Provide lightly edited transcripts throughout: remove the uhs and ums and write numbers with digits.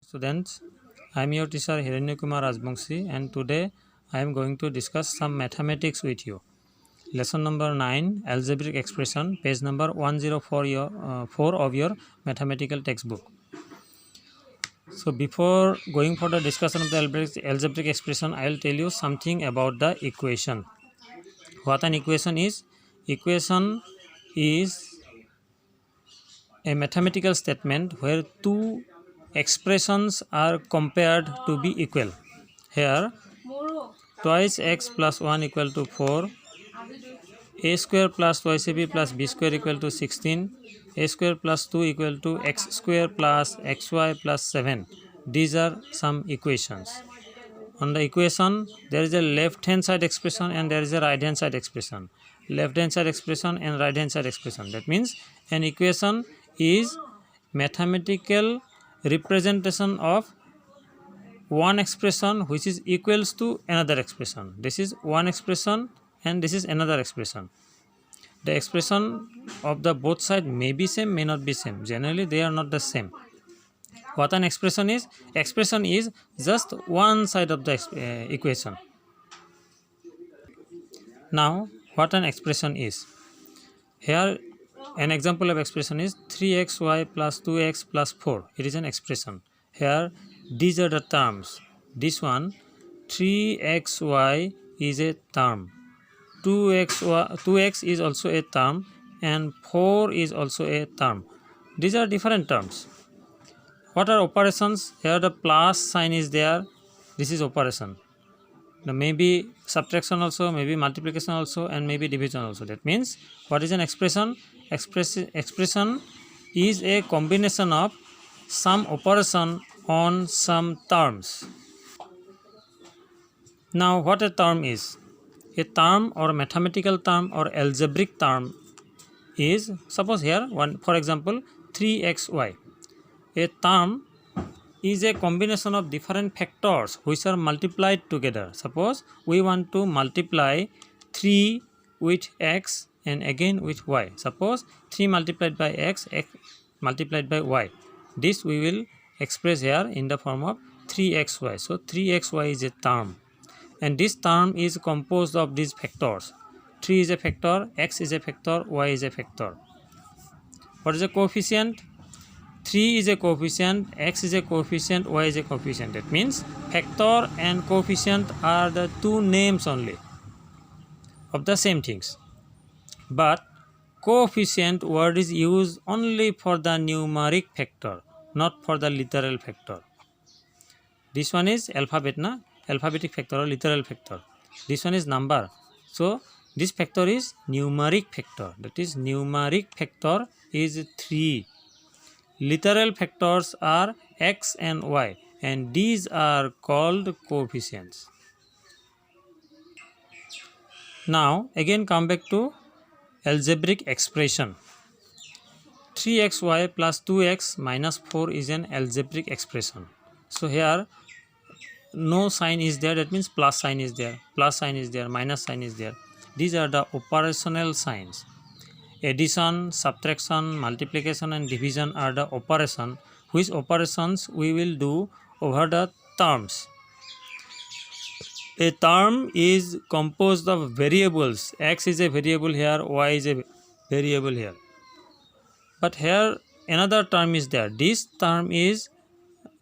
Students, I am your teacher Hiranyakumar Rajbangshi, and today I am going to discuss some mathematics with you. Lesson number 9, Algebraic Expression, page number 104 of your mathematical textbook. So before going for the discussion of the algebraic expression, I will tell you something about the equation. What an equation is? Equation is a mathematical statement where two expressions are compared to be equal. Here, twice x plus 1 equal to 4, a square plus twice ab plus b square equal to 16, a square plus 2 equal to x square plus xy plus 7. These are some equations. On the equation, there is a left hand side expression and there is a right hand side expression. Left hand side expression and right hand side expression. That means an equation is mathematical representation of one expression which is equals to another expression. This is one expression and this is another expression. The expression of the both side may be same, may not be same. Generally, they are not the same. What an expression is? Expression is just one side of the equation. Now, what an expression is? Here, an example of expression is 3xy plus 2x plus 4. It is an expression. Here, these are the terms. This one, 3xy is a term. 2x is also a term and 4 is also a term. These are different terms. What are operations? Here the plus sign is there. This is operation. Now maybe subtraction also, maybe multiplication also, and maybe division also. That means what is an expression? Expression is a combination of some operation on some terms. Now what a term is? A term or mathematical term or algebraic term is, suppose here one, for example, 3xy. A term is a combination of different factors which are multiplied together. Suppose we want to multiply 3 with x and again with y. Suppose 3 multiplied by x, x multiplied by y. This we will express here in the form of 3xy. So 3xy is a term. And this term is composed of these factors. 3 is a factor, x is a factor, y is a factor. What is a coefficient? 3 is a coefficient, x is a coefficient, y is a coefficient. That means factor and coefficient are the two names only of the same things. But coefficient word is used only for the numeric factor, not for the literal factor. This one is alphabetic factor or literal factor. This one is number. So this factor is numeric factor. That is numeric factor is 3. Literal factors are x and y, and these are called coefficients. Now again come back to algebraic expression. 3xy plus 2x minus 4 is an algebraic expression. So here no sign is there, that means plus sign is there, plus sign is there, minus sign is there. These are the operational signs. Addition, subtraction, multiplication and division are the operation which operations we will do over the terms. A term is composed of variables. X is a variable here, y is a variable here. But here another term is there. This term is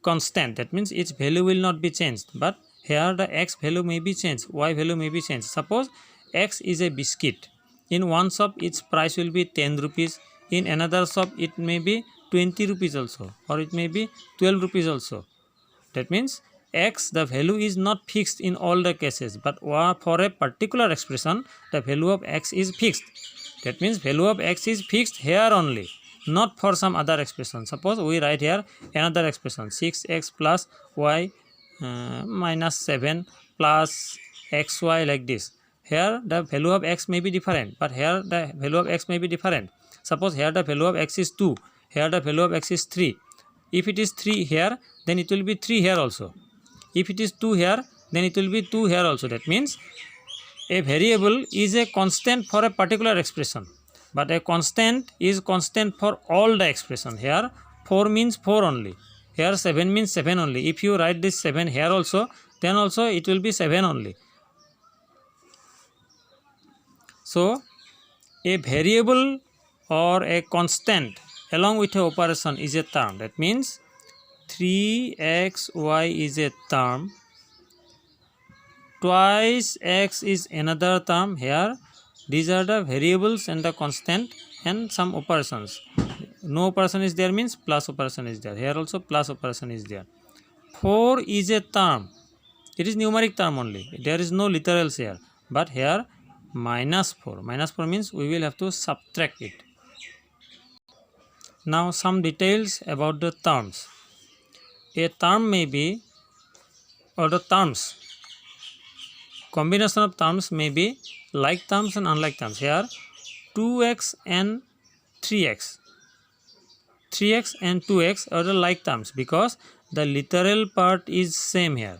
constant. That means its value will not be changed. But here the x value may be changed, y value may be changed. Suppose x is a biscuit. In one shop its price will be 10 rupees. In another shop it may be 20 rupees also, or it may be 12 rupees also. That means x, the value is not fixed in all the cases, but for a particular expression the value of x is fixed. That means value of x is fixed here only, not for some other expression. Suppose we write here another expression 6x plus y minus 7 plus xy like this. Here the value of x may be different, but here the value of x may be different. Suppose here the value of x is 2, here the value of x is 3. If it is 3 here, then it will be 3 here also. If it is 2 here, then it will be 2 here also. That means a variable is a constant for a particular expression, but a constant is constant for all the expression. Here 4 means 4 only. Here 7 means 7 only. If you write this 7 here also, then also it will be 7 only. So a variable or a constant along with a operation is a term. That means 3xy is a term, twice x is another term. Here these are the variables and the constant and some operations. No operation is there means plus operation is there. Here also plus operation is there. 4 is a term. It is numeric term only. There is no literals here. But here minus 4. Minus 4 means we will have to subtract it. Now some details about the terms. A term may be, or the terms, combination of terms may be like terms and unlike terms. Here 2x and 3x. 3x and 2x are the like terms because the literal part is same here.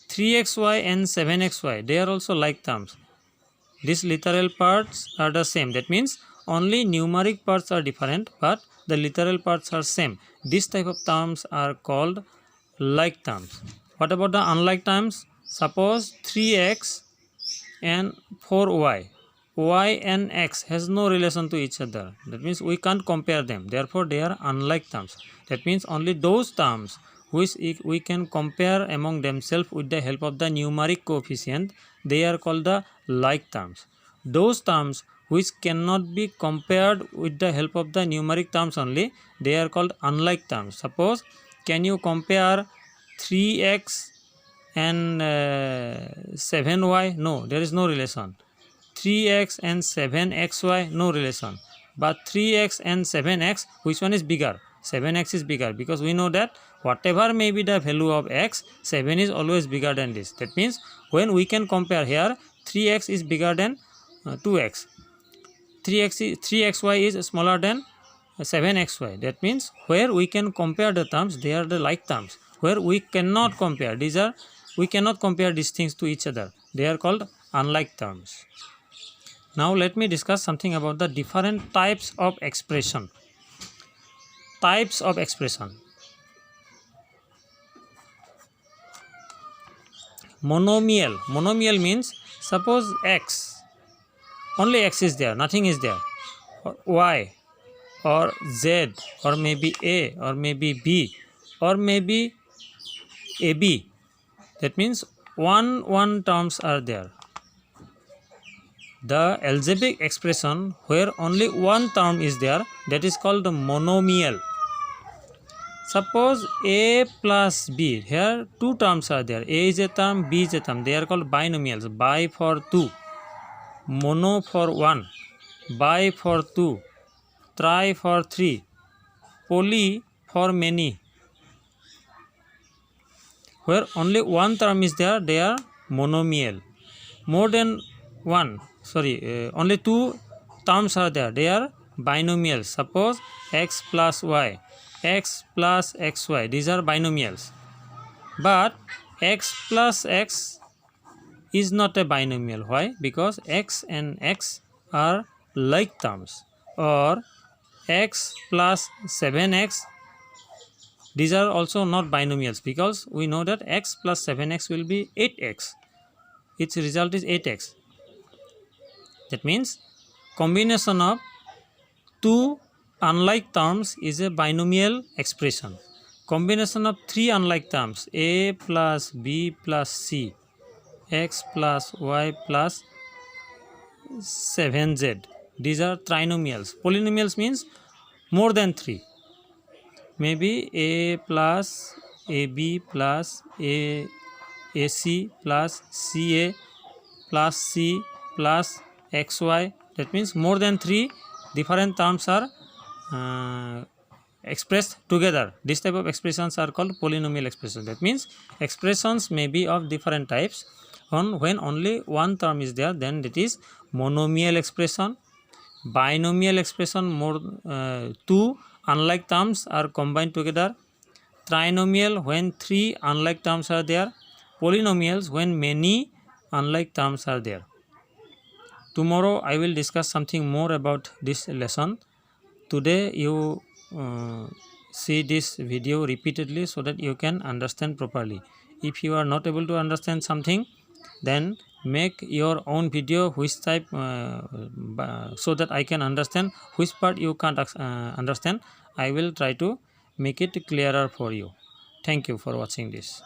3xy and 7xy, they are also like terms. These literal parts are the same. That means only numeric parts are different, but the literal parts are same. This type of terms are called like terms. What about the unlike terms? Suppose 3x and 4y. Y and x has no relation to each other. That means we can't compare them. Therefore, they are unlike terms. That means only those terms which we can compare among themselves with the help of the numeric coefficient, they are called the like terms. Those terms which cannot be compared with the help of the numeric terms only, they are called unlike terms. Suppose, can you compare 3x and 7y? No, there is no relation. 3x and 7xy, no relation. But 3x and 7x, which one is bigger? 7x is bigger, because we know that whatever may be the value of x, 7 is always bigger than this. That means when we can compare here, 3x is bigger than 2x. 3xy is smaller than 7xy. That means where we can compare the terms, they are the like terms. Where we cannot compare, we cannot compare these things to each other. They are called unlike terms. Now let me discuss something about the different types of expression. Types of expression. Monomial. Monomial means suppose x, only x is there, nothing is there, or y or z or maybe a or maybe b or maybe ab. That means one terms are there. The algebraic expression where only one term is there, that is called the monomial. Suppose a plus b, here two terms are there. A is a term, b is a term. They are called binomials. Bi for 2, mono for 1, bi for 2, tri for 3, poly for many. Where only one term is there, they are monomial. More than one, only two terms are there, they are binomials. Suppose x plus y, x plus xy, these are binomials. But x plus x is not a binomial. Why? Because x and x are like terms. Or x plus 7x, these are also not binomials, because we know that x plus 7x will be 8x. Its result is 8x. That means combination of two unlike terms is a binomial expression. Combination of three unlike terms, a plus b plus c, x plus y plus 7z, these are trinomials. Polynomials means more than 3. Maybe a plus ab plus ac plus ca plus c plus xy. That means more than 3 different terms are expressed together. This type of expressions are called polynomial expressions. That means expressions may be of different types. When only one term is there, then it is monomial expression. Binomial expression, two unlike terms are combined together. Trinomial, when three unlike terms are there. Polynomials, when many unlike terms are there. Tomorrow I will discuss something more about this lesson. Today you see this video repeatedly so that you can understand properly. If you are not able to understand something, then make your own video which type so that I can understand which part you can't understand. I will try to make it clearer for you. Thank you for watching this.